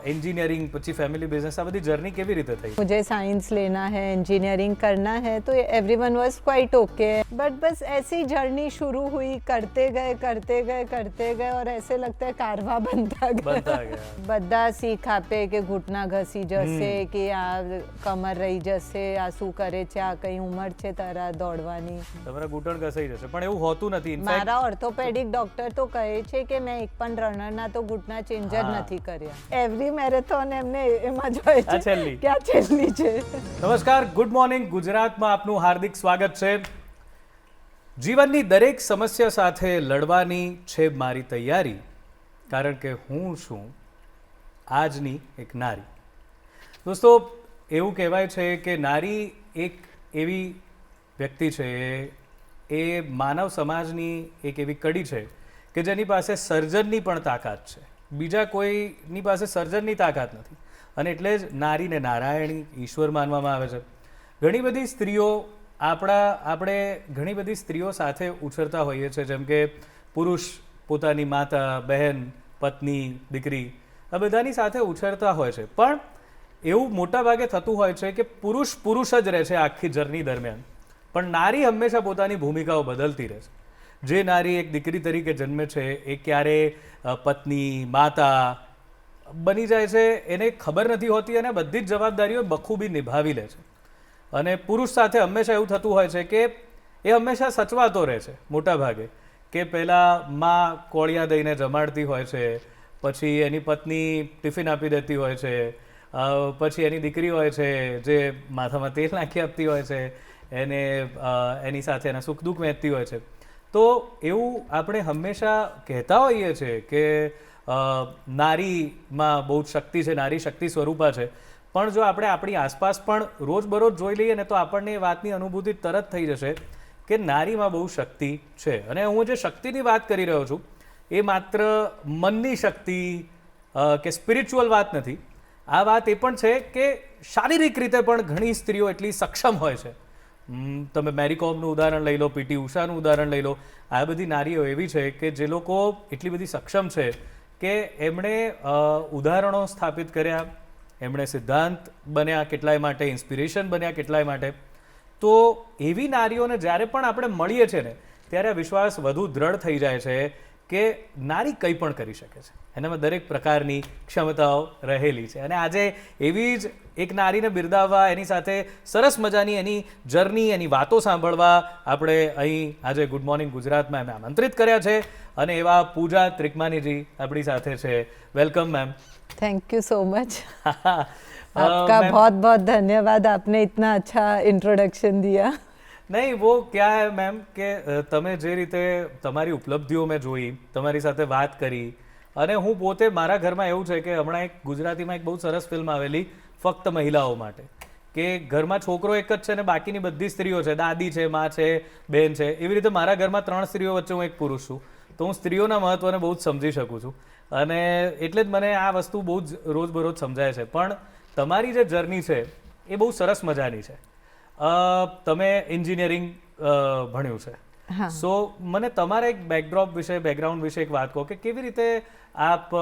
Engineering પછી family business આ બધી જર્ની કેવી રીતે થઈ? मुझे साइंस लेना है, इंजीनियरिंग करना है, तो everyone was quite okay, but बस ऐसी जर्नी शुरू हुई, करते गए और ऐसे लगता है कारवा बनता गया બધા શીખ આપે કે ઘૂંટના ઘસી જશે કે આ કમર રહી જશે, આ શું કરે છે, આ કઈ ઉંમર છે તારા દોડવાની, તમારા ઘૂંટણ ઘસાઈ જશે, પણ એવું હોતું નથી. મારા ઓર્થોપેડિક ડોક્ટર તો કહે છે કે મેં એક પણ રનરના તો ઘૂંટના ચેન્જ જ નથી કર્યા. એવરી મેરેથોન એમને એમાં જોઈએ છે કે આ છેલ્લી છે. નમસ્કાર, ગુડ મોર્નિંગ ગુજરાતમાં આપનું હાર્દિક સ્વાગત છે. જીવનની દરેક સમસ્યા સાથે લડવાની છે મારી તૈયારી, કારણ કે હું છું આજની એક નારી. દોસ્તો, એવું કહેવાય છે કે નારી એક એવી વ્યક્તિ છે, એ માનવ સમાજની એક એવી કડી છે કે જેની પાસે સર્જનની પણ તાકાત છે. બીજા કોઈની પાસે સર્જનની તાકાત નથી, અને એટલે જ નારીને નારાયણી, ઈશ્વર માનવામાં આવે છે. ઘણી બધી સ્ત્રીઓ આપણે ઘણી બધી સ્ત્રીઓ સાથે ઉછરતા હોઈએ છીએ, જેમ કે પુરુષ પોતાની માતા, બહેન, પત્ની, દીકરી આ બધાની સાથે ઉછરતા હોય છે. પણ એવું મોટા ભાગે થતું હોય છે કે પુરુષ જ રહે છે આખી જર્ની દરમિયાન, પણ નારી હંમેશા પોતાની ભૂમિકાઓ બદલતી રહે છે. જે નારી એક દીકરી તરીકે જન્મે છે એ ક્યારે પત્ની, માતા બની જાય છે એને ખબર નથી હોતી, અને બધી જ જવાબદારીઓ બખૂબી નિભાવી લે છે. અને પુરુષ સાથે હંમેશા એવું થતું હોય છે કે એ હંમેશા સચવાતો રહે છે મોટા ભાગે, કે પહેલાં માં કોળિયા દઈને જમાડતી હોય છે, પછી એની પત્ની ટિફિન આપી દેતી હોય છે, પછી એની દીકરી હોય છે જે માથામાં તેલ નાખી આપતી હોય છે, એની સાથે એના સુખ દુઃખ વહેંચતી હોય છે. તો એવું આપણે હંમેશા કહેતા હોઈએ છીએ કે નારીમાં બહુ જ શક્તિ છે, નારી શક્તિ સ્વરૂપા છે. પણ જો આપણે આપણી આસપાસ પણ રોજબરોજ જોઈ લઈએ ને તો આપણને એ વાતની અનુભૂતિ તરત થઈ જશે કે નારીમાં બહુ શક્તિ છે. અને હું જે શક્તિની વાત કરી રહ્યો છું એ માત્ર મનની શક્તિ કે સ્પિરિચ્યુઅલ વાત નથી. આ વાત એ પણ છે કે શારીરિક રીતે પણ ઘણી સ્ત્રીઓ એટલી સક્ષમ હોય છે. તમે મેરી કોમનું ઉદાહરણ લઈ લો, પીટી ઉષાનું ઉદાહરણ લઈ લો. આ બધી નારીઓ એવી છે કે જે લોકો એટલી બધી સક્ષમ છે કે એમણે ઉદાહરણો સ્થાપિત કર્યા, એમણે સિદ્ધાંત બન્યા કેટલાય માટે, ઇન્સ્પિરેશન બન્યા કેટલાય માટે. તો એવી નારીઓને જ્યારે પણ આપણે મળીએ છીએ ને ત્યારે વિશ્વાસ વધુ દ્રઢ થઈ જાય છે કે નારી કંઈ પણ કરી શકે છે, એનામાં દરેક પ્રકારની ક્ષમતાઓ રહેલી છે. અને આજે એવી જ એક નારીને બિરદાવવા, એની સાથે સરસ મજાની એની જર્ની, એની વાતો સાંભળવા આપણે અહીં આજે ગુડ મોર્નિંગ ગુજરાતમાં એમને આમંત્રિત કર્યા છે. અને એવા પૂજા ત્રિકમાનીજી આપણી સાથે છે. Welcome ma'am. Thank you so much. आपका बहुत बहुत धन्यवाद, आपने इतना अच्छा इंट्रोडक्शन दिया. નહીં, वो क्या है मैम કે તમે જે રીતે તમારી ઉપલબ્ધિઓ મેં જોઈ, તમારી સાથે વાત કરી, અને હું પોતે મારા ઘરમાં એવું છે કે હમણાં એક ગુજરાતીમાં એક બહુ સરસ ફિલ્મ આવેલી ફક્ત મહિલાઓ માટે, કે ઘરમાં છોકરો એક જ છે ને બાકીની બધી સ્ત્રીઓ છે, દાદી છે, મા છે, બેન છે. એવી રીતે મારા ઘરમાં 3 સ્ત્રીઓ વચ્ચે હું એક પુરુષ છું, તો હું સ્ત્રીઓના મહત્વને બહુ જ સમજી શકું છું. અને એટલે જ મને આ વસ્તુ બહુ જ રોજબરોજ સમજાય છે. પણ તમારી જે જર્ની છે એ બહુ સરસ મજાની છે. તમે એન્જિનિયરિંગ ભણ્યું છે, સો મને તમારા એક બેકગ્રાઉન્ડ વિશે એક વાત કહો કે કેવી રીતે આપ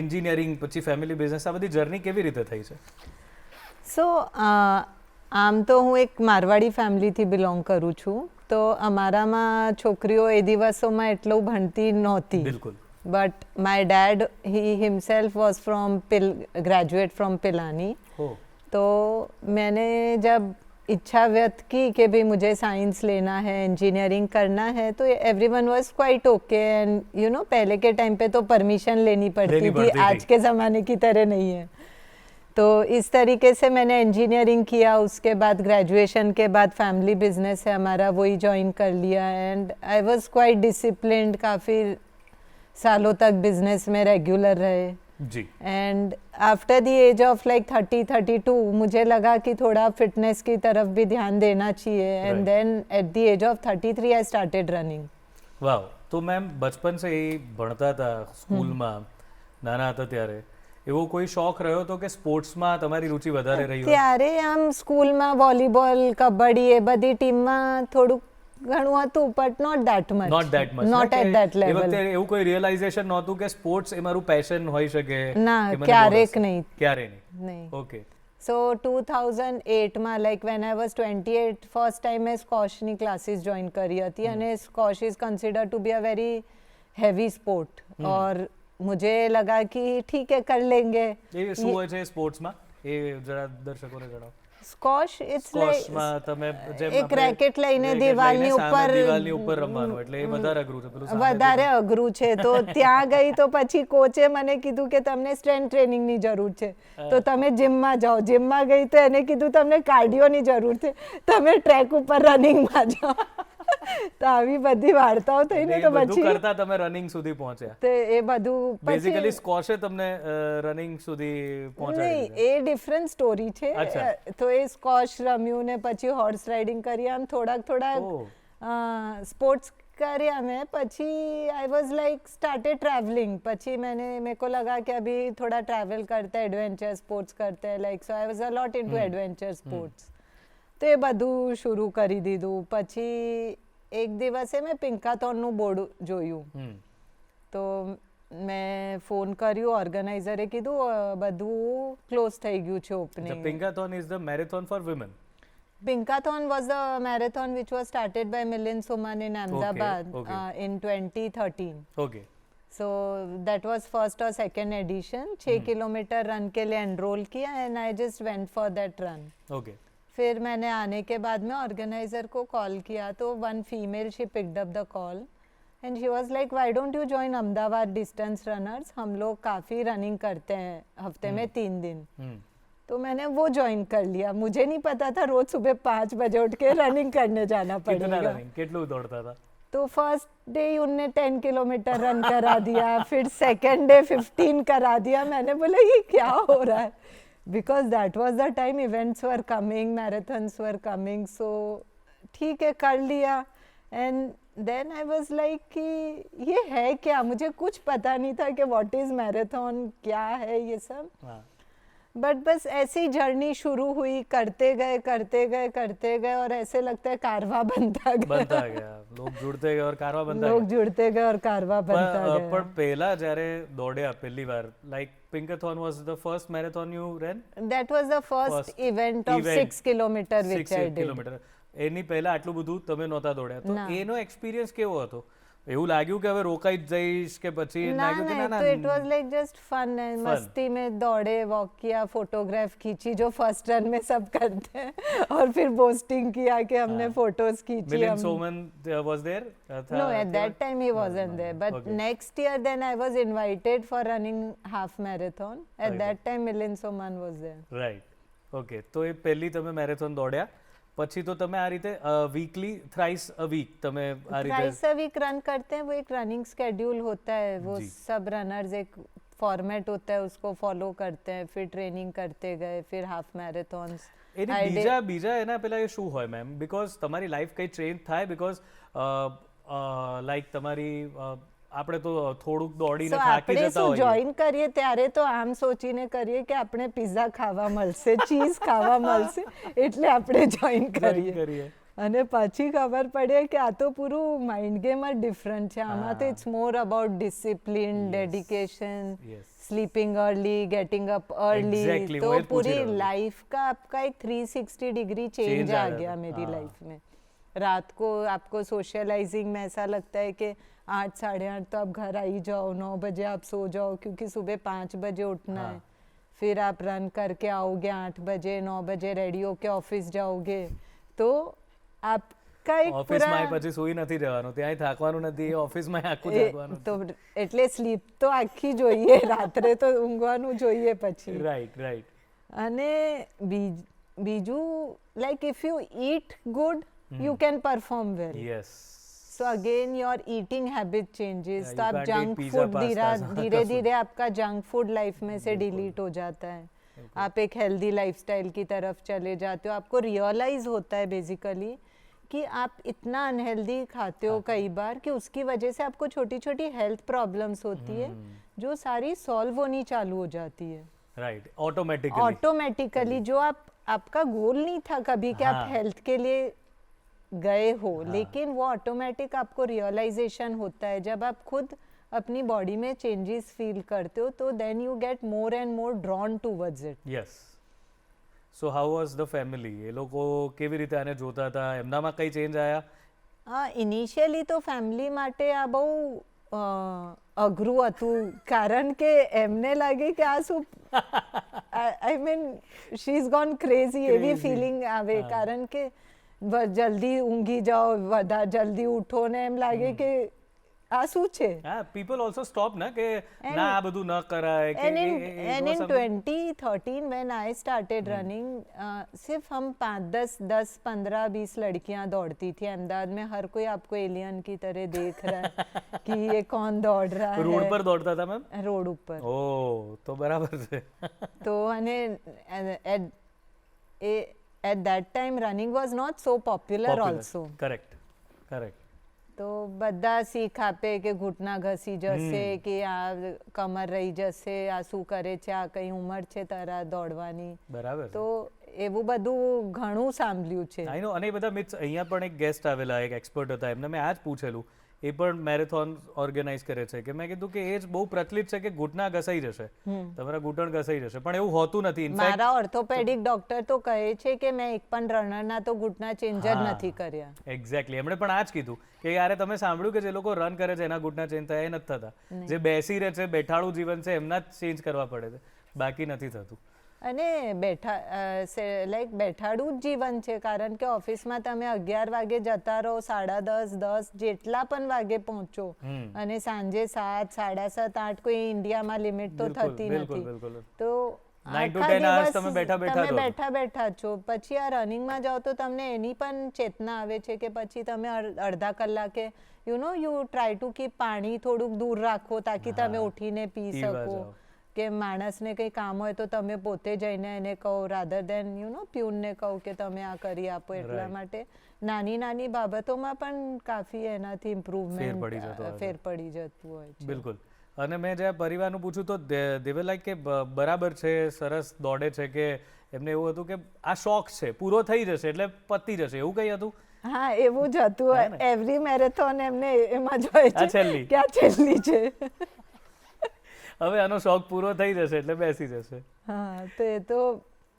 એન્જિનિયરિંગ પછી ફેમિલી બિઝનેસ આ બધી જર્ની કેવી રીતે થઈ છે? સો આમ તો હું એક મારવાડી ફેમિલીથી બિલોંગ કરું છું, તો અમારામાં છોકરીઓ એ દિવસોમાં એટલું ભણતી નહોતી. બિલકુલ. But my dad he himself was from graduate from Pilani. तो मैंने जब इच्छा व्यक्त की कि भाई मुझे साइंस लेना है, इंजीनियरिंग करना है, तो everyone was quite okay. And you know पहले के टाइम पे तो परमिशन लेनी पड़ती थी, आज के ज़माने की तरह नहीं है. तो इस तरीके से मैंने इंजीनियरिंग किया. उसके बाद ग्रेजुएशन के बाद फैमिली बिजनेस है हमारा, वही ज्वाइन कर लिया. And I was quite disciplined, काफ़ी सालों तक बिजनेस में रेगुलर रहे जी. And after the age of like 30-32 मुझे लगा कि थोड़ा फिटनेस की तरफ भी ध्यान देना चाहिए. And then at the age of 33 I started running. वाह. तो मैम बचपन से ही भणता था स्कूलમાં નાના હતા ત્યારે એવો કોઈ શોખ રહ્યો હતો કે સ્પોર્ટ્સમાં તમારી રુચિ વધારે રહી હોય? ત્યારે આમ સ્કૂલમાં વોલીબોલ, કબડ્ડી એ બધી ટીમમાં થોડુંક ઘણું હતું but not that much not that much not at that a level વખતે એવું કોઈ રિયલાઇઝેશન નહોતું કે સ્પોર્ટ્સ એ મારું પેશન હોઈ શકે ના કે મને ક્યારેક બહુ રસ છે? નહીં ક્યારે નહીં. નહીં ઓકે. સો 2008 માં like when I was 28 first time મેં સ્કોશની ક્લાસીસ જોઈન કરી હતી અને squash is considered to be a very heavy sport और मुझे लगा कि ठीक है कर लेंगे એ શું હોય છે સ્પોર્ટ્સમાં એ જરા દર્શકોને જણાવો. સ્કોશ ઇટ્સ લાઈક સ્કોશમાં તમે જેમ એક આપણે રેકેટ લઈને રેકેટ દિવાલની લઈને સામે ઉપર દિવાલની ઉપર રમવાનું એટલે એ વધારે અઘરું છે પેલું સામે વધારે અઘરું છે તો ત્યાં ગઈ તો પછી કોચે મને કીધું કે તમને સ્ટ્રેન્થ ટ્રેનિંગની જરૂર છે તો તમે જીમમાં જાઓ જીમમાં ગઈ તો એને કીધું તમને કાર્ડિયોની જરૂર છે તમે ટ્રેક ઉપર રનિંગમાં જાઓ તો આવી બધી વાર્તાઓ થઈને તો બધું પછી કરતા તમે રનિંગ સુધી પહોંચ્યા. તો એ બધું બેઝિકલી પછી સ્કોશે તમને રનિંગ સુધી પહોંચાડી નહીં એ ડિફરન્ટ સ્ટોરી છે અચ્છા. તો એ સ્કોશ રમ્યું ને પછી હોર્સ રાઇડિંગ કરી આમ થોડાક ઓહ. स्पोर्ट्स કર્યા મેં પછી आई वाज लाइक स्टार्टेड ट्रैवलिंग પછી मेरे को लगा कि अभी थोड़ा ट्रैवल करते हैं एडवेंचर स्पोर्ट्स करते हैं like so I was a lot into adventure sports તો એ બધું શરૂ કરી દીધું પછી એક દિવસે મેં પિંકાથોનનું બોર્ડ જોયું તો મેં ફોન કર્યું ઓર્ગેનાઇઝરે કીધું બધું ક્લોઝ થઈ ગયું છે opening Pinkathon is the marathon for women. Pinkathon was the marathon which was started by Milind Soman in Ahmedabad okay. In 2013. Okay. So that was first or second edition. 6 kilometre run के लिए enrol किया and I just went for that run. Okay. फिर मैंने आने के बाद में organiser को कॉल किया तो one female she picked up the call and she was like why don't you join Ahmedabad distance runners हम लोग काफ़ी रनिंग करते हैं हफ्ते में 3 दिन. तो मैंने वो ज्वाइन कर लिया मुझे नहीं पता था रोज सुबह 5 बजे उठ के रनिंग करने जाना कितना पड़ेगा रनिंग કેટલું દોડતા હતા? तो फर्स्ट डे उनने 10 किलोमीटर रन करा दिया फिर सेकंड डे 15 करा दिया मैंने बोला ये क्या हो रहा है because that was the time events were coming marathons were coming so ठीक है कर लिया and then I was like कि ये है क्या मुझे कुछ पता नहीं था कि व्हाट इज मैराथन क्या है ये सब हाँ. बट बस ऐसी जर्नी शुरू हुई करते गए और ऐसे लगता है कारवा बनता गया लोग जुड़ते गए और कारवा बनता लोग गया. जुड़ते गए और कारवा बनता गया પણ પહેલા જ્યારે દોડ્યા પહેલી વાર like પિંકાથોન was the first marathon you ran? that was the first event of 6 kilometer which 6 I did kilometre. એની પહેલા આટલું બધું તમે નહોતા દોડ્યા તો ના. એનો એક્સપિરિયન્સ કેવો હતો? એવું લાગ્યું કે હવે રોકાઈ જ જઈશ કે પછી ना લાગ્યું કે नहीं ના तो इट ના वाज लाइक जस्ट फन मस्ती में दौड़े वॉक किया फोटोग्राफ खींची जो फर्स्ट रन में सब करते हैं और फिर बोस्टिंग किया कि हमने फोटोज खींची Milind સોમન was there? No, at that time he wasn't there. But Okay. next year, then I was invited for running half marathon. At Okay. that time, Milind Soman was there. Right. Okay તો એ પહેલી તમે marathon દોડ્યા પછી તો તમે આ રીતે weekly thrice a week તમે આ રીતે Thrice a week run करते हैं वो एक रनिंग स्केड्यूल होता है वो जी. सब रनर्स एक फॉर्मेट होता है उसको फॉलो करते हैं फिर ट्रेनिंग करते गए फिर हाफ मैराथन्स એની બીજા એના પેલા એ શું હોય મેમ બીકોઝ તમારી લાઈફ કઈ ચેન્જ થાય બીકોઝ લાઈક તમારી આપણે તો થોડુંક દોડીને થાકી આપણે જતા શું હોઈએ જોઈન કરીએ ત્યારે તો આમ સોચીને કરીએ કે આપણે પિઝા ખાવા મળશે ચીઝ ખાવા મળશે એટલે આપણે જોઈન કરીએ અને પછી ખબર પડે કે આ તો પૂરું માઇન્ડ ગેમ જ ડિફરન્ટ છે આમાં તો it's more about discipline dedication sleeping early getting up early Exactly, तो वही पूछ पूरी रहा हूँ। लाइफ का आपका एक 360 डिग्री चेंज आ गया मेरी लाइफ में रात को आपको सोशलाइजिंग में ऐसा लगता है कि 8 साढ़े 8 तो आप घर आ ही जाओ 9 बजे आप सो जाओ क्योंकि सुबह 5 बजे उठना है फिर आप रन करके आओगे 8 बजे 9 बजे रेडी होके ऑफिस जाओगे तो आपका एक ઓફિસમાં પછી સુઈ નથી જવાનું ત્યાંય થાકવાનું નથી ઓફિસમાં આખું જાગવાનું તો એટલે સ્લીપ તો આખી જોઈએ રાત્રે તો ઊંઘવાનું જોઈએ પછી રાઈટ અને બીજું like if you it good you can perform well yes So again your eating habit changes. Yeah, तो you आप can't eat junk pizza, food pasta, धीरे धीरे आपका जंक फूड लाइफ में से डिलीट हो जाता है आप एक हेल्दी लाइफस्टाइल की तरफ चले जाते हो आपको रियलाइज होता है बेसिकली कि आप इतना अनहेल्दी खाते हो कई बार कि उसकी वजह से आपको छोटी छोटी हेल्थ प्रॉब्लम्स होती है जो सारी सॉल्व होनी चालू हो जाती है राइट ऑटोमेटिकली ऑटोमेटिकली जो आप आपका गोल नहीं था कभी कि आप हेल्थ के लिए गए हो, लेकिन वो ऑटोमेटिक आपको रियलाइजेशन होता है जब आप खुद अपनी बॉडी में चेंजेस फील करते हो, तो then you get more and more drawn towards it. Yes. So how was the family? એ લોકો કેવી રીતે આને જોતા હતા? એમનામાં કઈ ચેન્જ આવ્યા? ઇનિશિયલી તો ફેમિલી માટે આ બહુ અઘરું હતું, કારણ કે એમને લાગે કે આ શું, I mean she is gone crazy, એવી ફિલિંગ આવે, કારણ કે જલ્દી ઊંઘી જાઓ, વધારે જલ્દી ઉઠો ને એમ લાગે કે આ શું છે. હા, people also stop ના કે ના આ બધું ન કરાય કે. and in 2013 when I started running, सिर्फ हम 10-15-20 लड़कियां दौड़ती थी अहमदाबाद में. हर कोई आपको एलियन की तरह देख रहा है कि ये कौन दौड़ रहा है. રોડ પર દોડતા હતા મેમ? રોડ ઉપર. ઓહ, તો બરાબર છે. તો અને at that time running was not so popular also. Correct. તો બધા શીખ આપે કે ઘૂંટણા ઘસી જશે, કે આ કમર રહી જશે, આ શું કરે છે, આ કઈ ઉંમર છે તારા દોડવાની. બરાબર. તો એવું બધું ઘણું સાંભળ્યું છે. આઈ નો. અને એ બધા મિથ્સ. અહીંયા પણ એક ગેસ્ટ આવેલા, એક એક્સપર્ટ હતા, એમને મેં આ જ પૂછેલું. એ પણ મેરેથોન ઓર્ગેનાઇઝ કરે છે, કે મેં કીધું કે એ જ બહુ પ્રચલિત છે કે ઘૂંટણા ઘસાઈ જશે, તમારા ઘૂંટણ ઘસાઈ જશે, પણ એવું હોતું નથી. મારા ઓર્થોપેડિક ડોક્ટર તો કહે છે કે મેં એક પણ રનરના તો ઘૂંટણા ચેન્જ જ નથી કર્યા. એક્ઝેક્ટલી. એમણે પણ આ જ કીધું કે યાર તમે સાંભળ્યું કે જે લોકો રન કરે છે એના ઘૂંટણા ચેન્જ થયા? એ નથી થતા. જે બેસી રહે છે, બેઠાડું જીવન છે, એમના જ ચેન્જ કરવા પડે છે, બાકી નથી થતું. અને બેઠાડું જ જીવન છે, કારણ કે ઓફિસમાં તમે 11 વાગે જતા રહો, 10:30 જેટલા પણ વાગે પહોંચો, અને સાંજે 7, 7:30, 8 કોઈ ઇન્ડિયામાં લિમિટ તો થતી નથી. તો 9 to 10 hours તમે બેઠા છો. પછી આ રનિંગમાં જાઓ તો તમને એની પણ ચેતના આવે છે કે પછી તમે અડધા કલાકે યુ ટ્રાય ટુ કીપ પાણી થોડુંક દૂર રાખો, તાકી તમે ઉઠીને પી શકો, કે માણસને કંઈ કામ હોય તો તમે પોતે જઈને એને કહો, રાધર દેન પ્યુનને કહો કે તમે આ કરી આપો. એટલા માટે નાની બાબતોમાં પણ કાફી એનાથી ઇમ્પ્રુવમેન્ટ ફેર પડી જતું હોય છે. બિલકુલ. અને મેં જ્યારે પરિવારનું પૂછ્યું તો દે વર લાઈક કે બરાબર છે, સરસ દોડે છે, કે એમને એવું હતું કે આ શોખ છે, પૂરો થઈ જશે એટલે પતી જશે, એવું કંઈ હતું? હા, એવું જ હતું. એવરી મેરેથોન એમને એમાં જ હોય છે કે આ છેલ્લી છે, હવે આનો શોખ પૂરો થઈ જશે એટલે બેસી જશે. હા, તો એ તો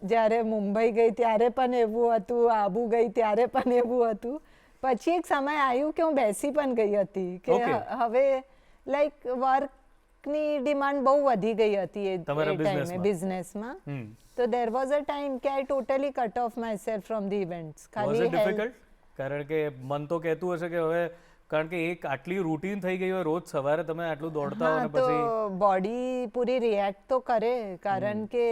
જ્યારે મુંબઈ ગઈ ત્યારે પણ એવું હતું, આબુ ગઈ ત્યારે પણ એવું હતું. પછી એક સમય આવ્યું કે હું બેસી પણ ગઈ હતી, કે હવે લાઈક વર્કની ડિમાન્ડ બહુ વધી ગઈ હતી એ ટાઈમે બિઝનેસમાં. તો દેર વોઝ અ ટાઈમ કે I totally cut off myself from the events. ખાલી ડિફિકલ્ટ, કારણ કે મન તો કહેતું હશે કે હવે, કારણ કે એક આટલી રૂટીન થઈ ગઈ હોય, રોજ સવારે તમે આટલું દોડતા હો, અને પછી બોડી પૂરી રિએક્ટ તો કરે, કારણ કે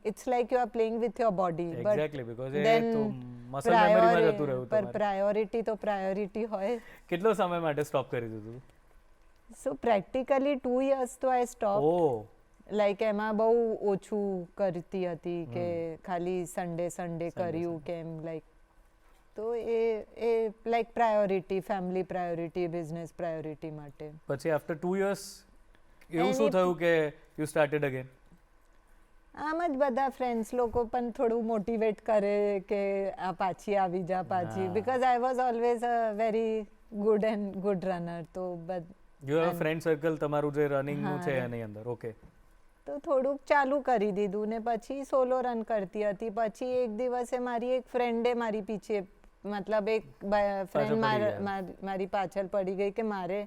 it's like you are playing with your body. Exactly, because એ તો મસલ મેમરીમાં જતું રહ્યું. પર પ્રાયોરિટી તો પ્રાયોરિટી હોય. કેટલો સમય માટે સ્ટોપ કરી દીધું? સો પ્રેક્ટિકલી 2 years તો આઈ સ્ટોપ. લાઈક એમાં બહુ ઓછું કરતી હતી, કે ખાલી સન્ડે કર્યું, કેમ લાઈક. તો એ like priority, family priority, business priority માટે. પછી આફ્ટર 2 years એવું શું થયું કે યુ સ્ટાર્ટેડ અગેન? આમ જ બધા ફ્રેન્ડ્સ લોકો પણ થોડું મોટિવેટ કરે કે આ પાછી આવી જા, પાછી. Because I was always a very good runner. તો you have a friend circle તમારું જે રનિંગનું છે એની અંદર. ઓકે. તો થોડુંક ચાલુ કરી દીધું, ને પછી સોલો રન કરતી હતી. પછી એક દિવસે મારી એક ફ્રેન્ડે મારી પીછે, મતલબ એક ફ્રેન્ડ મારી પાછળ પડી ગઈ કે મારે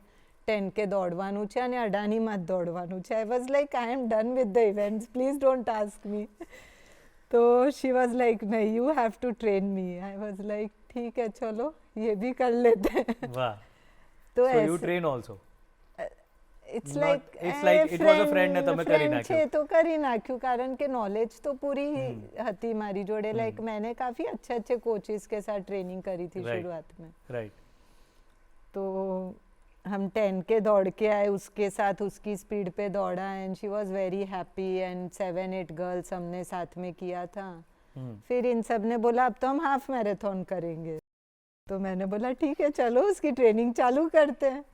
10K દોડવાનું છે અને અડાનીમાં જ દોડવાનું છે. I was like I am done with the events, please don't ask me. તો શી વોઝ લાઈક નહીં, you have to train me. I was like ઠીક है, चलो ये भी कर लेते हैं. वाह. तो you train also? It's like it was a friend ને તમે કરી નાખ્યું છે તો કરી નાખ્યું, કારણ કે નોલેજ તો પૂરી હતી મારી જોડે. લાઈક मैंने काफी अच्छे कोचेस के साथ ट्रेनिंग करी थी शुरुआत में. राइट. तो हम 10K दौड़ के आए, उसके साथ उसकी स्पीड पे दौड़ा, and she was very happy. And 7-8 girls हमने साथ में किया था. फिर इन सब ने बोला अब तो हम हाफ मैराथन करेंगे. तो मैंने बोला ठीक है, चलो उसकी ट्रेनिंग चालू करते हैं.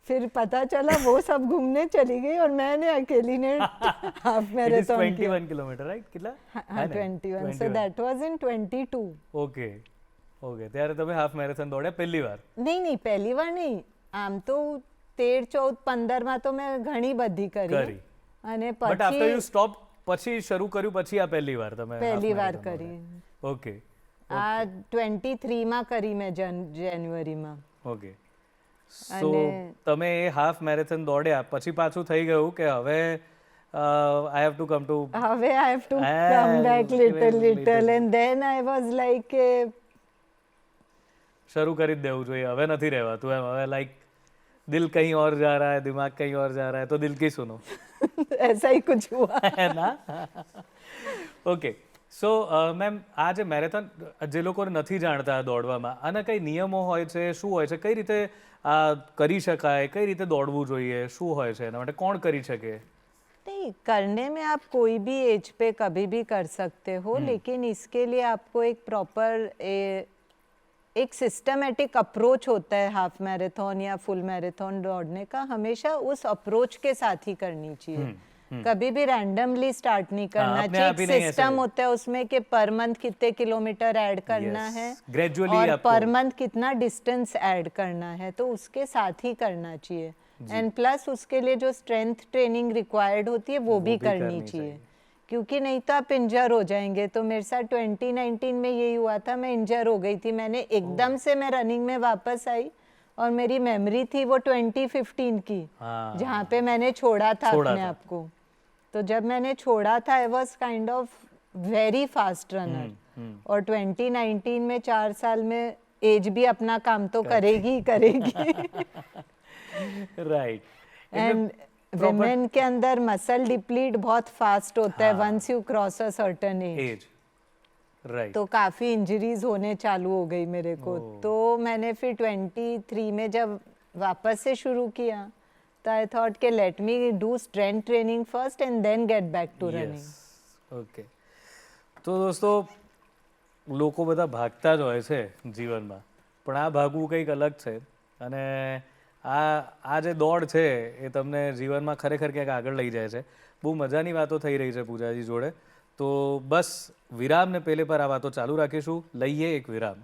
फिर पता चला वो सब घूमने चली गई और मैंने अकेली ने हाफ मैराथन 21 किलोमीटर, राइट? कितना? हाँ, 21. So that was in 22. Okay. Okay, ત્યારે તમે હાફ મેરેથોન દોડ્યા પહેલી વાર? નહીં, પહેલી વાર નહીં, આમ તો 13, 14, 15 માં તો મેં ઘણી બધી કરી. અને બટ આફ્ટર યુ પછી સ્ટોપ, પછી શરૂ કર્યું, પછી આ પહેલી વાર તમે પહેલી વાર કરી. ઓકે આ 23 માં કરી મેં જાન્યુઆરીમાં. ઓકે, સો તમે એ હાફ મેરેથોન દોડ્યા પછી પાછું થઈ ગયું કે હવે I have to come to, હવે I have to come back little and then I was like કે શરૂ કરી જ દેવું જોઈએ, હવે નથી રહેવાતું એમ, હવે લાઈક दिल कहीं और जा रहा है, दिमाग कहीं और जा रहा है, तो दिल की सुनो. ऐसा ही कुछ हुआ है ना? ઓકે, સો મેમ, આ જે મેરેથોન, જે લોકોને નથી જાણતા દોડવામાં, આના કઈ નિયમો હોય છે, શું હોય છે, કઈ રીતે આ કરી શકાય, કઈ રીતે દોડવું જોઈએ, શું હોય છે એના માટે, કોણ કરી શકે? नहीं, करने में आप कोई भी एज पे कभी भी कर सकते हो, लेकिन इसके लिए आपको एक प्रॉपर एक सिस्टमेटिक अप्रोच होता है हाफ मैराथन या फुल मैराथन दौड़ने का. हमेशा उस अप्रोच के साथ ही करनी चाहिए. कभी भी रैंडमली स्टार्ट नहीं करना चाहिए. एक सिस्टम होता है उसमें कि पर मंथ कितने किलोमीटर ऐड करना है और पर मंथ कितना डिस्टेंस ऐड करना है, तो उसके साथ ही करना चाहिए. एंड प्लस उसके लिए जो स्ट्रेंथ ट्रेनिंग रिक्वायर्ड होती है वो भी करनी चाहिए, क्योंकि नहीं तो आप इंजर हो जाएंगे. तो मेरे साथ 2019 में यही हुआ था, मैं इंजर हो गई थी. मैंने एकदम से मैं रनिंग में वापस आई और मेरी मेमोरी थी वो 2015 की, जहाँ पे मैंने छोड़ा था अपने आप को. तो जब मैंने छोड़ा था I was kind of very fast runner. और 2019 में 4 साल में एज भी अपना काम तो करेगी ही करेगी. राइट. एंड विमेन के अंदर मसल डिप्लीट बहुत फास्ट होता है once you cross a certain age. Right. तो काफ़ी इंजरीज होने चालू हो गई मेरे को. तो मैंने फिर 23 में जब वापस से शुरू किया तो आई थॉट के let me do strength training first and then get back to running. Okay, તો દોસ્તો, લોકો બધા ભાગતા જ હોય છે જીવનમાં, પણ આ ભાગવું કંઈક અલગ છે. અને આ જે દોડ છે એ તમને જીવનમાં ખરેખર ક્યાંક આગળ લઈ જાય છે. બહુ મજાની વાતો થઈ રહી છે પૂજાજી જોડે. તો બસ વિરામને પહેલે પર આ વાતો ચાલુ રાખીશું. લઈએ એક વિરામ.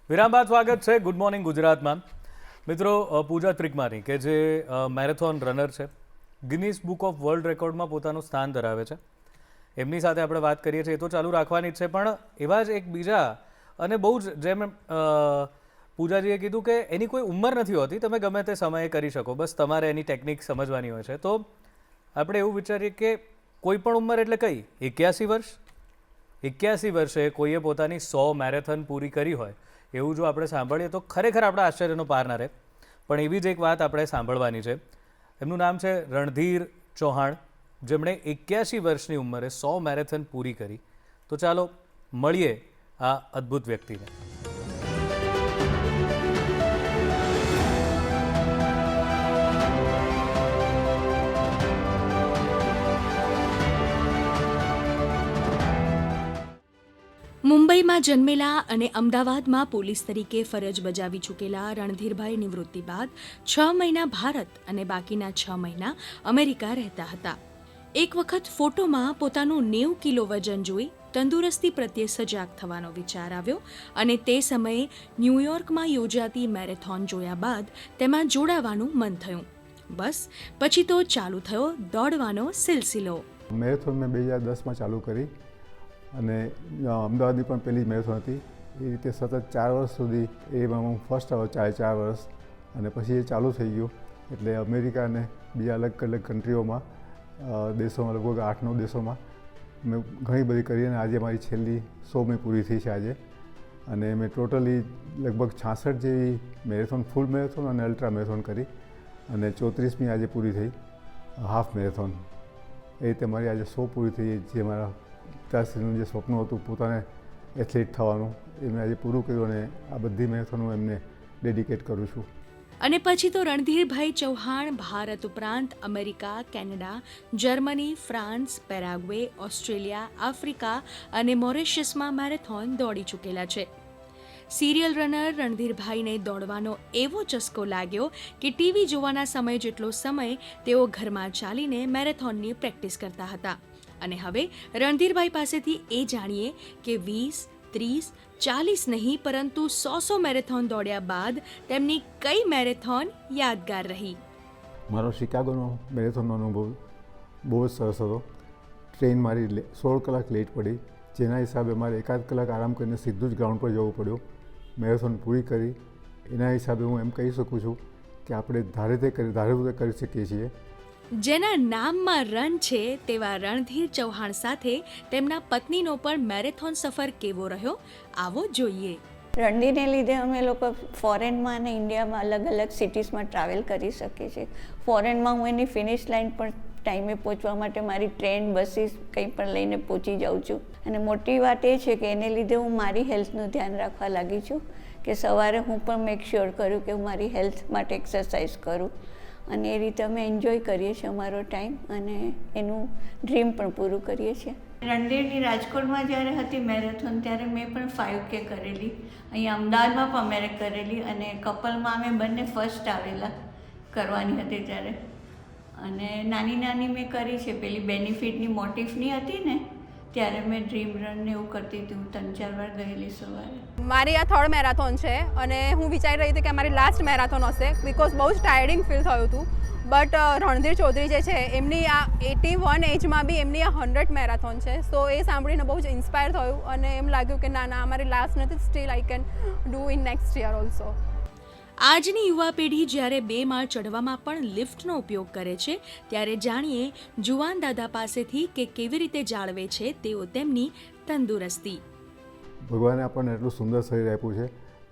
વિરામ બાદ સ્વાગત છે ગુડ મોર્નિંગ ગુજરાતમાં. મિત્રો, પૂજા ત્રિકમાની કે જે મેરેથોન રનર છે, ગિનીસ બુક ઓફ વર્લ્ડ રેકોર્ડમાં પોતાનું સ્થાન ધરાવે છે, એમની સાથે આપણે વાત કરીએ છીએ. એ તો ચાલુ રાખવાની જ છે, પણ એવા જ એક બીજા, અને બહુ જ, જેમ પૂજાજીએ કીધું કે એની કોઈ ઉંમર નથી હોતી, તમે ગમે તે સમયે કરી શકો, બસ તમારે એની ટેકનિક સમજવાની હોય છે. તો આપણે એવું વિચારીએ કે કોઈ પણ ઉંમર એટલે કઈ, 81 વર્ષ, 81 વર્ષે કોઈએ પોતાની 100 મેરેથોન પૂરી કરી હોય એવું જો આપણે સાંભળીએ તો ખરેખર આપણા આશ્ચર્યનો પાર ના રહે. પણ એવી જ એક વાત આપણે સાંભળવાની છે. એમનું નામ છે રણધીર ચૌહાણ, જેમણે 81 વર્ષની ઉંમરે 100 મેરેથોન પૂરી કરી. તો ચાલો મળીએ આ અદ્ભુત વ્યક્તિને. મુંબઈમાં જન્મેલા અને અમદાવાદમાં પોલીસ તરીકે ફરજ બજાવી ચૂકેલા રણધીરભાઈ નિવૃત્તિ બાદ 6 મહિના ભારત અને બાકીના 6 મહિના અમેરિકા રહેતા હતા. એક વખત ફોટોમાં પોતાનું 90 કિલો વજન જોઈ તંદુરસ્તી પ્રત્યે સજાગ થવાનો વિચાર આવ્યો અને તે સમયે ન્યૂયોર્કમાં યોજાતી મેરેથોન જોયા બાદ તેમાં જોડાવાનું મન થયું. બસ પછી તો ચાલુ થયો દોડવાનો સિલસિલો. મેરેથોન મેં 2010માં ચાલુ કરી અને અમદાવાદની પણ પહેલી જ મેરેથોન હતી. એ રીતે સતત 4 વર્ષ સુધી એમાં હું ફર્સ્ટ આવ્યો, 4 વર્ષ, અને પછી એ ચાલુ થઈ ગયું. એટલે અમેરિકા અને બીજા અલગ અલગ કન્ટ્રીઓમાં, દેશોમાં, લગભગ 8-9 દેશોમાં મેં ઘણી બધી કરી, અને આજે મારી છેલ્લી 100મી પૂરી થઈ છે આજે. અને મેં ટોટલી લગભગ 66 જેવી મેરેથોન, ફૂલ મેરેથોન અને અલ્ટ્રા મેરેથોન કરી, અને 34મી આજે પૂરી થઈ હાફ મેરેથોન. એ રીતે મારી આજે 100 પૂરી થઈ, જે મારા પિતાશ્રીનું જે સ્વપ્ન હતું પોતાને એથ્લીટ થવાનું, એ મેં આજે પૂરું કર્યું, અને આ બધી મેરેથોન હું એમને ડેડિકેટ કરું છું. અને પછી તો રણધીરભાઈ ચૌહાણ ભારત ઉપરાંત America, Canada, Germany, France, Paraguay, Australia, Africa અને મોરેશિયસમાં મેરેથોન દોડી ચૂકેલા છે. સિરિયલ રનર રણધીરભાઈને દોડવાનો એવો ચસ્કો લાગ્યો કે ટીવી જોવાના સમય જેટલો સમય તેઓ ઘરમાં ચાલીને મેરેથોનની પ્રેક્ટિસ કરતા હતા. અને હવે રણધીરભાઈ પાસેથી એ જાણીએ કે 20, 30, 40 નહીં પરંતુ 100 મેરેથોન દોડ્યા બાદ તેમની કઈ મેરેથોન યાદગાર રહી. મારો શિકાગોનો મેરેથોનનો અનુભવ બહુ જ સરસ હતો. ટ્રેન મારી 16 કલાક લેટ પડી, જેના હિસાબે મારે 1 કલાક આરામ કરીને સીધું જ ગ્રાઉન્ડ પર જવું પડ્યું. મેરેથોન પૂરી કરી. એના હિસાબે હું એમ કહી શકું છું કે આપણે ધારે કરી શકીએ છીએ. જેના નામમાં રન છે તેવા રણધીર ચૌહાણ સાથે તેમના પત્નીનો પણ મેરેથોન સફર કેવો રહ્યો આવો જોઈએ. રણધીરને લીધે અમે લોકો ફોરેનમાં અને ઇન્ડિયામાં અલગ અલગ સિટીઝમાં ટ્રાવેલ કરી શકીએ છીએ. ફોરેનમાં હું એની ફિનિશ લાઇન પર ટાઈમે પહોંચવા માટે મારી ટ્રેન, બસીસ કંઈ પણ લઈને પહોંચી જાઉં છું. અને મોટી વાત એ છે કે એને લીધે હું મારી હેલ્થનું ધ્યાન રાખવા લાગી છું કે સવારે હું પણ મેક શ્યોર કર્યું કે હું મારી હેલ્થ માટે એક્સરસાઇઝ કરું. અને એ રીતે અમે એન્જોય કરીએ છીએ અમારો ટાઈમ અને એનું ડ્રીમ પણ પૂરું કરીએ છીએ. રણધીરની રાજકોટમાં જ્યારે હતી મેરેથોન ત્યારે મેં પણ 5K કરેલી. અહીંયા અમદાવાદમાં પણ મેં કરેલી અને કપલમાં અમે બંને ફર્સ્ટ આવેલા કરવાની હતી ત્યારે. અને નાની નાની મેં કરી છે. પેલી બેનિફિટની મોટિફની હતી ને ત્યારે મેં ડ્રીમ રન ને એવું કરતી હતી. હું 3-4 વાર ગયેલી સવારે. મારી આ 3rd મેરેથોન છે અને હું વિચારી રહી હતી કે મારી લાસ્ટ મેરેથોન હશે બિકોઝ બહુ જ ટાયર્ડિંગ ફીલ થયું હતું. બટ રણધીર ચૌધરી જે છે એમની આ 81 એજમાં બી એમની આ 100th મેરેથોન છે. સો એ સાંભળીને બહુ જ ઇન્સ્પાયર થયું અને એમ લાગ્યું કે ના અમારી લાસ્ટ નથી, steel I can do in next year also. આજની યુવા પેઢી જ્યારે 2 માળ ચડવામાં પણ લિફ્ટનો ઉપયોગ કરે છે ત્યારે જાણીએ જુવાન દાદા પાસેથી કે કેવી રીતે જાળવે છે તેઓ તેમની તંદુરસ્તી. ભગવાને આપણને એટલું સુંદર શરીર આપ્યું છે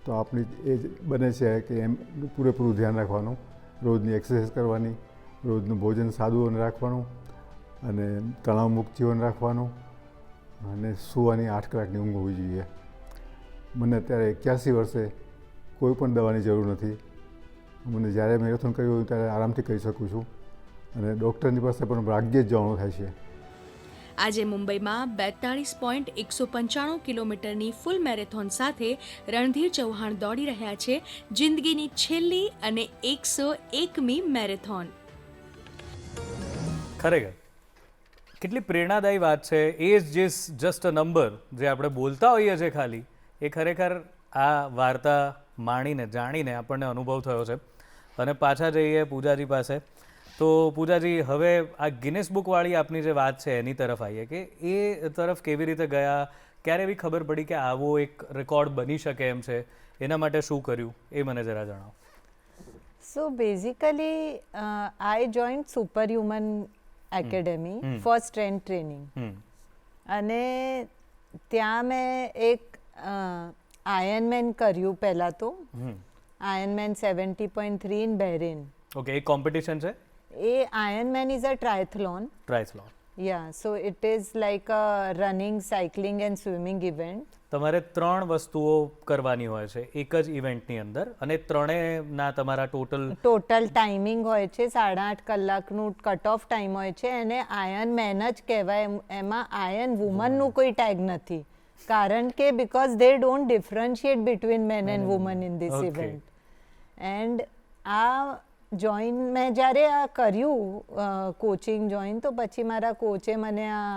તો આપણી એ જ બને છે કે એમ પૂરેપૂરું ધ્યાન રાખવાનું, રોજની એક્સરસાઇઝ કરવાની, રોજનું ભોજન સાદું રાખવાનું અને તણાવમુક્ત જીવન રાખવાનું અને સૂવાની 8 કલાકની ઊંઘ હોવી જોઈએ. મને અત્યારે 81 વર્ષે કોઈ પણ દવાની જરૂર નથી. મને જ્યારે મેરેથોન કર્યું હોય ત્યારે આરામથી કરી શકું છું અને ડૉક્ટરની પાસે પણ ભાગ્યે જ જવાનું થાય છે. આજે મુંબઈમાં 42.195 કિલોમીટરની ફૂલ મેરેથોન સાથે રણધીર ચૌહાણ દોડી રહ્યા છે જિંદગીની છેલ્લી અને 101મી મેરેથોન. ખરેખર કેટલી પ્રેરણાદાયી વાત છે. Age is just a number જે આપણે બોલતા હોઈએ છીએ ખાલી, એ ખરેખર આ વાર્તા માણીને જાણીને આપણને અનુભવ થયો છે. અને પાછા જઈએ પૂજાજી પાસે. તો પૂજાજી, હવે આ ગિનેસ બુકવાળી આપની જે વાત છે એની તરફ આવીએ કે એ તરફ કેવી રીતે ગયા, ક્યારે એવી ખબર પડી કે આવો એક રેકોર્ડ બની શકે એમ છે, એના માટે શું કર્યું એ મને જરા જણાવો. So basically, I joined Superhuman Academy for strength training. અને ત્યાં મેં એક આયર્નમેન કર્યું પહેલાં તો. Ironman 70.3 in Bahrain. ઓકે, એક કોમ્પિટિશન છે? એ Ironman is a triathlon. Triathlon. Yeah, so it is like a running, cycling and swimming event. તમારે 3 વસ્તુઓ કરવાની હોય છે એક જ ઇવેન્ટની અંદર અને ત્રણેયના તમારા ટોટલ ટાઈમિંગ હોય છે 8.5 કલાકનું કટ ઓફ ટાઈમ હોય છે અને આયર્ન મેન જ કહેવાય. એમાં આયર્ન વુમનનું કોઈ ટેગ નથી કારણ કે because they don't differentiate between man and woman in this event. And આ જોઈન મેં જ્યારે આ કર્યું કોચિંગ જોઈન તો પછી મારા કોચે મને આ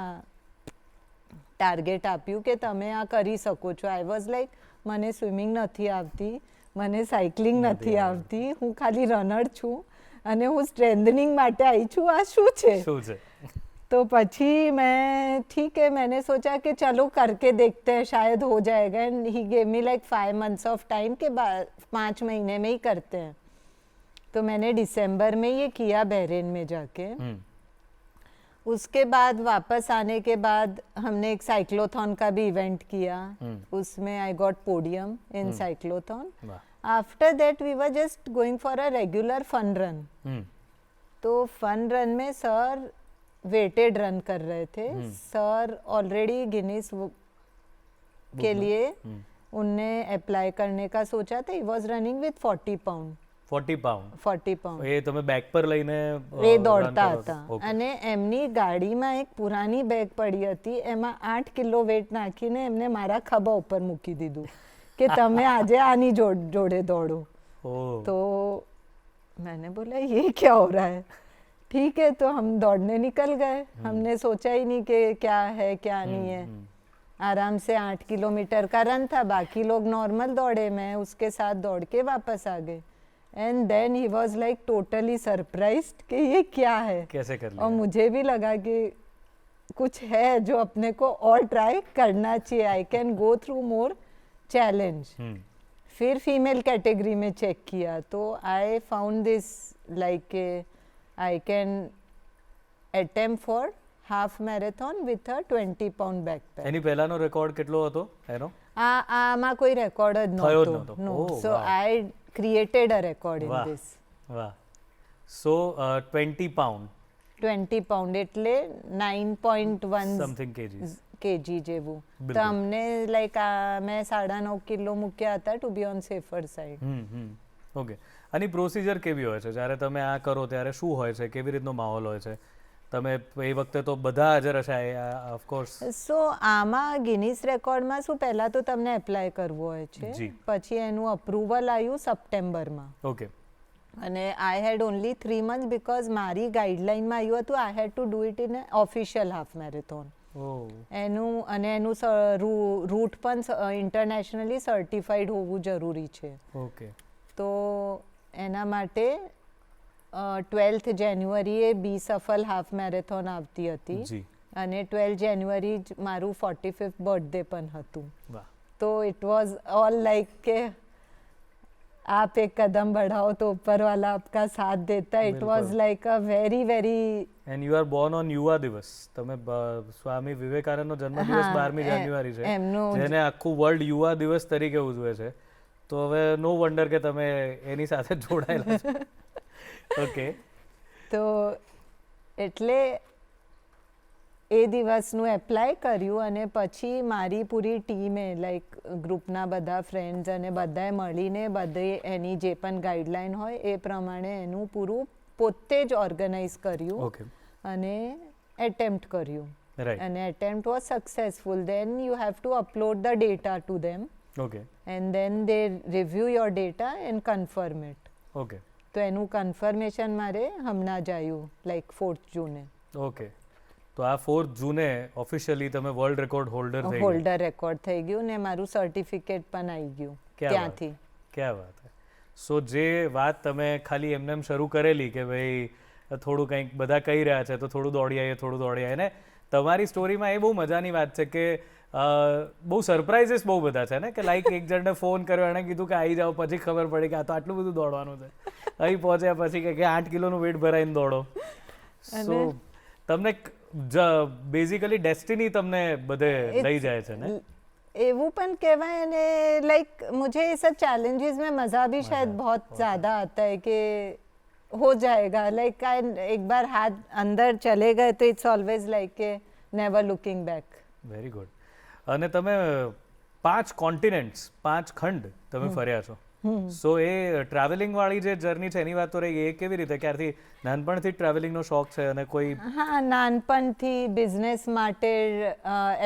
ટાર્ગેટ આપ્યું કે તમે આ કરી શકો છો. આઈ વોઝ લાઈક મને સ્વિમિંગ નથી આવતી, મને સાયકલિંગ નથી આવતી, હું ખાલી રનર છું અને હું સ્ટ્રેન્થનિંગ માટે આવી છું, આ શું છે? तो પછી मैं ठीक है मैंने सोचा कि चलो करके देखते हैं शायद हो जाएगा. And he gave me like 5 months of time के 5 महीने में ही करते हैं. तो मैंने दिसंबर में ये किया बहरीन में जाके. उसके बाद वापस आने के बाद हमने एक साइक्लोथॉन का भी इवेंट किया. उसमें I got podium in cyclothon. After that we were just going for a regular fun run. तो फन रन में सर वेटेड रन कर रहे थे. सर ऑलरेडी गिनीज के लिए उनने अप्लाई करने का सोचा था. He was running with 40 pound. 40 pound એ તમે બેક પર લઈને એ દોડતા હતા અને એમની ગાડીમાં એક પુરાની બેગ પડી હતી, એમાં 8 કિલો વેટ નાખીને એમને મારા ખભા ઉપર મૂકી દીધું કે તમે આજે આની જોડે દોડો. तो मैंने बोला ये क्या हो रहा है? ठीक है, तो हम दौड़ने निकल गए। हमने सोचा ही नहीं कि क्या है क्या नहीं है। आराम से 8 किलोमीटर का रन था, बाकी लोग नॉर्मल दौड़े, मैं उसके साथ दौड़ के वापस आ गए। And then he was like totally surprised कि ये क्या है, कैसे कर लिया? और मुझे भी लगा कि कुछ है जो अपने को और ट्राई करना चाहिए, I can go through more challenge. फिर फीमेल कैटेगरी में चेक किया तो I found this like I can attempt for half marathon with a 20 pound backpack. એની પહેલાનો રેકોર્ડ કેટલો હતો એનો? આમાં કોઈ રેકોર્ડ જ થયો જ નહોતો. નહોતો. નો, Oh, so wow. I created a record in વાહ. ધીસ. વાહ. સો 20 પાઉન્ડ 20 પાઉન્ડ એટલે 9.1 સમથિંગ કેજીસ. કેજી જેવું. બિલકુલ. તો અમને લાઈક મેં 9.5 કિલો મૂક્યા હતા to be on safer side. Okay. આની પ્રોસિજર કેવી હોય છે જ્યારે તમે આ કરો ત્યારે શું હોય છે, કેવી રીતનો માહોલ હોય છે? તમે એ વખતે તો બધા હાજર હશે ઓફકોર્સ. સો આમાં ગિનીસ રેકોર્ડમાં શું, પહેલાં તો તમને એપ્લાય કરવું હોય છે, જી. પછી એનું અપ્રુવલ આવ્યું સપ્ટેમ્બરમાં. ઓકે. અને I had only 3 months because મારી ગાઈડલાઇનમાં આવ્યું હતું I had to do it in official half marathon. એનું અને એનું રૂટ પણ ઇન્ટરનેશનલી સર્ટિફાઈડ હોવું જરૂરી છે. ઓકે. તો એના માટે 12th જાન્યુઆરીએ બી સફલ હાફ મેરેથોન આવતી હતી જી. અને 12 જાન્યુઆરી જ મારું 45th બર્થડે પણ હતું. વાહ. તો ઇટ વોઝ ઓલ લાઈક કે आप एक कदम बढ़ाओ तो ऊपर वाला आपका साथ देता है. It was like a very very. And you are Born on યુવા દિવસ. તમે સ્વામી વિવેકાનંદનો જન્મદિવસ 12મી જાન્યુઆરી છે, જેને આખું વર્લ્ડ યુવા દિવસ તરીકે ઉજવે છે. તો હવે નો વન્ડર કે તમે એની સાથે જોડાયેલા છો. ઓકે. તો એટલે એ દિવસનું એપ્લાય કર્યું અને પછી મારી પૂરી ટીમે લાઈક ગ્રુપના બધા ફ્રેન્ડ્સ અને બધાએ મળીને બધે એની જે પણ ગાઈડલાઈન હોય એ પ્રમાણે એનું પૂરું પોતે જ ઓર્ગેનાઇઝ કર્યું. ઓકે. અને એટેમ્પ્ટ કર્યું. રાઈટ. અને attempt was successful. Then you have to upload the data to them. Okay. And then they review your data and confirm it. Okay. તો એનું કન્ફર્મેશન મારે હમણાં જ આવ્યું લાઈક 4th જૂને. ઓકે. તો આ 4th જૂને ઓફિશિયલી તમે વર્લ્ડ રેકોર્ડ હોલ્ડર થઈ ગયા. હોલ્ડર રેકોર્ડ થઈ ગયું ને મારું સર્ટિફિકેટ પણ આવી ગયું ત્યાંથી. ક્યાં વાત હે. સો જે વાત તમે ખાલી એમને એમ શરૂ કરેલી કે ભાઈ થોડું કંઈક બધા કહી રહ્યા છે તો થોડું દોડી આવીએ થોડું દોડી આવીએ, ને તમારી સ્ટોરીમાં એ બહુ મજાની વાત છે કે બહુ સરપ્રાઇઝીસ બહુ બધા છે ને, કે લાઈક એક જણને ફોન કર્યો, એણે કીધું કે આવી જાઓ, પછી ખબર પડી કે આ તો આટલું બધું દોડવાનું છે. અહીં પહોંચ્યા પછી કે 8 કિલોનું વેટ ભરાઈને દોડો. સો તમને બેઝિકલી ડેસ્ટિની તમને બધે લઈ જાય છે ને. એવું પણ કહેવાય. અને लाइक मुझे ये सब चैलेंजेस में मज़ा भी शायद बहुत ज़्यादा आता है कि हो जाएगा. लाइक एक बार हाथ अंदर चले गए तो इट्स ऑलवेज लाइक के never looking back. Very good. અને તમે 5 કોન્ટિનેન્ટ્સ 5 ખંડ તમે ફર્યા છો. સો એ ટ્રાવેલિંગ વાળી જે જર્ની છે એની વાત તો રહી ગઈ, એ કેવી રીતે, ક્યારથી નાનપણથી ટ્રાવેલિંગનો શોખ છે અને કોઈ? હા, નાનપણથી બિઝનેસ માટે,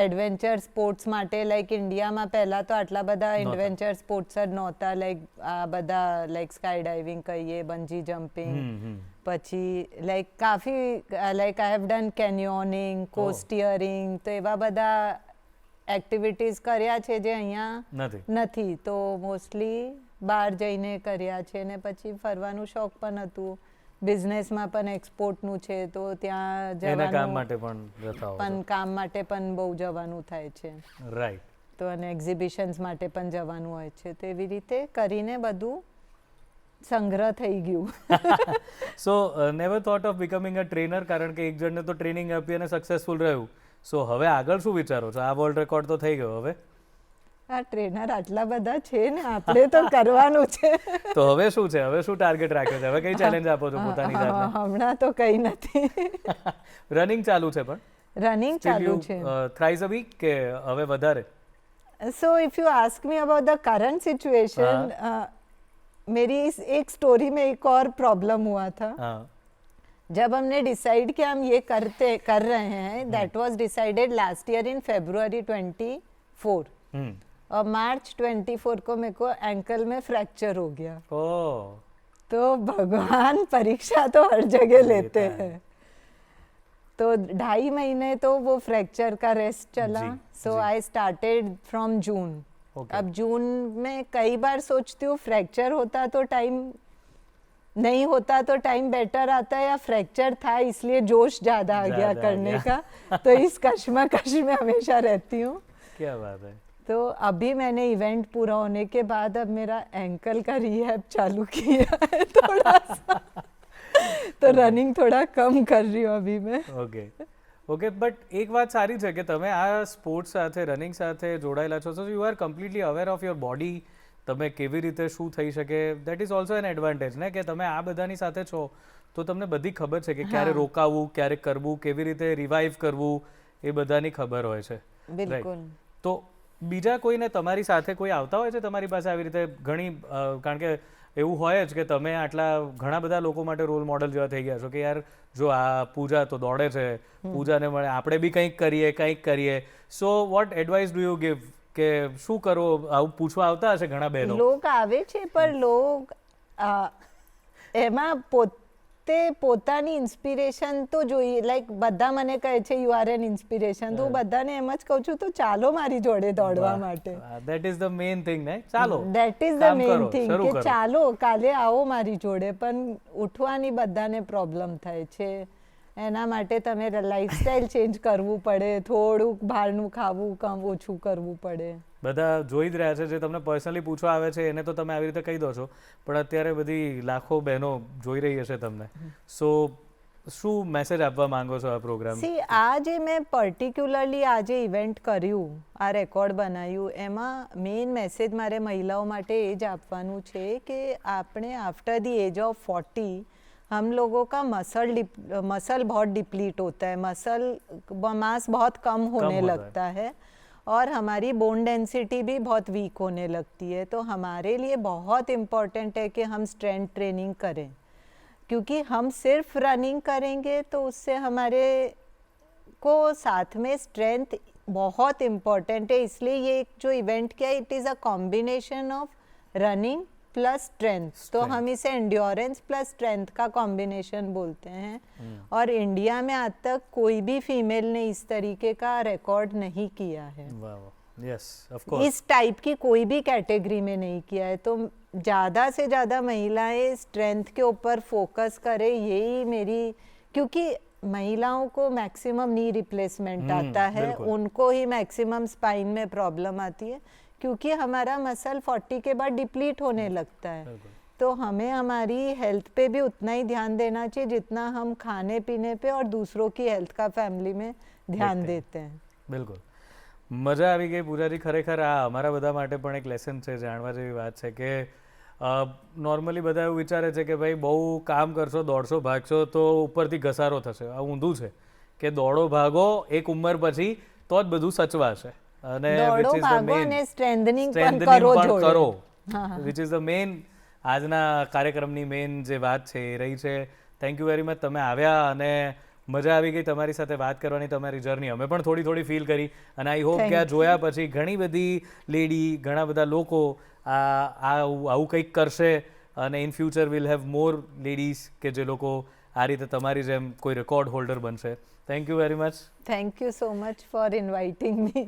એડવેન્ચર સ્પોર્ટ્સ માટે. લાઈક ઇન્ડિયામાં પહેલાં તો આટલા બધા એડવેન્ચર સ્પોર્ટ્સ જ નહોતા. લાઈક આ બધા લાઈક સ્કાય ડાઇવિંગ કહીએ, બંજી જમ્પિંગ, પછી લાઈક કાફી like I have done canyoning, coasteering, તો એવા બધા એક્ટિવિટીઝ કર્યા છે જે અહીંયા નથી. તો મોસ્ટલી બહાર જઈને કર્યા છે. ને પછી ફરવાનું શોખ પણ હતું. બિઝનેસમાં પણ એક્સપોર્ટનું છે તો ત્યાં જવાનું, પણ કામ માટે પણ બહુ જવાનું થાય છે. રાઈટ. તો અને એક્ઝિબિશન્સ માટે પણ જવાનું હોય છે. તો એવી રીતે કરીને બધું સંગ્રહ થઈ ગયું. So never thought of becoming a trainer, કારણ કે એક જણને તો ટ્રેનિંગ આપી અને સક્સેસફુલ રહ્યું. સો હવે આગળ શું વિચારો છો? આ વર્લ્ડ રેકોર્ડ તો થઈ ગયો, હવે આ ટ્રેનર આટલા બધા છે ને, આપણે તો કરવાનું છે. તો હવે શું છે? હવે શું ટાર્ગેટ રાખ્યો છે? હવે કઈ ચેલેન્જ આપો છો પોતાની જાતને? હમણાં તો કઈ નથી. રનિંગ ચાલુ છે પણ? રનિંગ ચાલુ છે. થ્રાઇસ અ વીક કે હવે વધારે? So if you ask me about the current situation, मेरी इस एक स्टोरी में एक और प्रॉब्लम हुआ था. जब हमने डिसाइड किया हम ये कर रहे हैं, that was decided last year in February 24. और मार्च 24 को मेरे को एंकल में फ्रैक्चर हो गया. तो भगवान परीक्षा तो हर जगह लेते लेता है। हैं। तो 2.5 महीने तो वो फ्रैक्चर का रेस्ट चला। जी, सो जी। I started from June. Okay. अब जून में कई बार सोचती हूँ फ्रैक्चर होता तो टाइम नहीं होता तो टाइम बेटर आता है, या फ्रैक्चर था इसलिए जोश ज़्यादा आ गया ज़्यादा आ करने गया। का। तो इस कश्मकश में हमेशा रहती हूँ। क्या बात है। तो अभी मैंने इवेंट पूरा होने के बाद अब मेरा एंकल का रिहैब चालू किया है थोड़ा सा। तो रनिंग थोड़ा कम कर रही हूँ अभी मैं। ઓકે ઓકે બટ એક વાત સારી છે કે તમે આ સ્પોર્ટ્સ સાથે રનિંગ સાથે જોડાયેલા છો, so you are completely aware of your body, તમે કેવી રીતે શું થઈ શકે, that is also an advantage ને કે તમે આ બધાની સાથે છો તો તમને બધી ખબર છે કે ક્યારે રોકાવું, ક્યારે કરવું, કેવી રીતે રિવાઇવ કરવું, એ બધાની ખબર હોય છે. બિલકુલ. તો બીજા કોઈને તમારી સાથે કોઈ આવતા હોય છે તમારી પાસે આવી રીતે ઘણી કારણ કે એવું હોય જ કે તમે આટલા ઘણા બધા લોકો માટે રોલ મોડલ જેવા થઈ ગયા છો કે યાર જો આ પૂજા તો દોડે છે, પૂજાને મળે આપણે બી કંઈક કરીએ. So what advice do you give કે શું કરો, આવું પૂછવા આવતા હશે ઘણા બહેનો. લોગ આવે છે પણ લોગ એમાં પોતાની ઇન્સ્પિરેશન તો જોઈએ. લાઈક બધા મને કહે છે યુ આર એન ઇન્સ્પિરેશન, તો હું બધાને એમ જ કહું છું તો ચાલો મારી જોડે દોડવા માટે. That is the main thing ને, ચાલો દેટ ઇઝ ધ કામ મેઇન કરો, થિંગ શરૂ કે કરો. ચાલો કાલે આવો મારી જોડે. પણ ઉઠવાની બધાને પ્રોબ્લેમ થાય છે, એના માટે તમે લાઈફસ્ટાઈલ ચેન્જ કરવું પડે, થોડુંક બહારનું ખાવું કમ ઓછું કરવું પડે. બધા જોઈ જ રહ્યા છે, જે તમને પર્સનલી પૂછવા આવે છે એને તો તમે આવી રીતે કહી દો છો, પણ અત્યારે બધી લાખો બહેનો જોઈ રહી હશે તમને. સો શું મેસેજ આપવા માંગો છો આ પ્રોગ્રામ? સી આ જે મેં પર્ટિક્યુલરલી આ જે ઇવેન્ટ કર્યું, આ રેકોર્ડ બનાવ્યું, એમાં મેઇન મેસેજ મારે મહિલાઓ માટે એ જ આપવાનું છે કે આપણે आफ्टर द एज ऑफ 40 हम लोगों का मसल बहुत डिप्लीट होता है, मसल मास बहुत कम होने लगता है और हमारी बोन डेंसिटी भी बहुत वीक होने लगती है. तो हमारे लिए बहुत इम्पॉर्टेंट है कि हम स्ट्रेंथ ट्रेनिंग करें, क्योंकि हम सिर्फ रनिंग करेंगे तो उससे हमारे को साथ में स्ट्रेंथ बहुत इम्पॉर्टेंट है. इसलिए ये एक जो इवेंट किया it is a combination of running plus strength. तो हम इसे एंड्योरेंस प्लस स्ट्रेंथ का कॉम्बिनेशन बोलते हैं. और इंडिया में आज तक कोई भी फीमेल ने इस तरीके का रिकॉर्ड नहीं किया है. Yes of course. इस टाइप की कोई भी कैटेगरी में नहीं किया है. तो ज़्यादा से ज़्यादा महिलाएं स्ट्रेंथ के ऊपर फोकस करें, यही मेरी, क्योंकि महिलाओं को मैक्सिमम नी रिप्लेसमेंट आता है, बिल्कुल. उनको ही मैक्सिमम स्पाइन में प्रॉब्लम आती है, क्योंकि हमारा मसल 40 के बाद डिप्लीट होने लगता है. तो हमें हमारी हेल्थ पे भी उतना ही ध्यान देना चाहिए जितना हम खाने पीने पे और दूसरों की हेल्थ का फैमिली में ध्यान देते हैं. બિલકુલ, મજા આવી ગઈ પૂજાજી. ખરેખર આ અમારા બધા માટે પણ એક લેસન છે, જાણવા જેવી વાત છે કે નોર્મલી બધા એવું વિચારે છે કે ભાઈ બહુ કામ કરશો, દોડશો, ભાગશો તો ઉપરથી ઘસારો થશે. આ ઊંધું છે કે દોડો ભાગો એક ઉંમર પછી તો જ બધું સચવાશે. અને દોડો which is the ભાગો main- અને સ્ટ્રેન્થનિંગ પણ strengthening કરો પણ જોડે. કરો, હા, હા. વિચ ઇઝ ધ મેઇન આજના કાર્યક્રમની મેઇન જે વાત છે એ રહી છે. થેન્ક યુ વેરી મચ, તમે આવ્યા અને મજા આવી ગઈ તમારી સાથે વાત કરવાની. તમારી જર્ની અમે પણ થોડી થોડી ફીલ કરી અને આઈ હોપ કે આ જોયા પછી ઘણી બધી લેડી, ઘણા બધા લોકો આવું કંઈક કરશે અને in future will have more ladies કે જે લોકો આ રીતે તમારી જેમ કોઈ રેકોર્ડ હોલ્ડર બનશે. Thank you very much. Thank you so much for inviting me.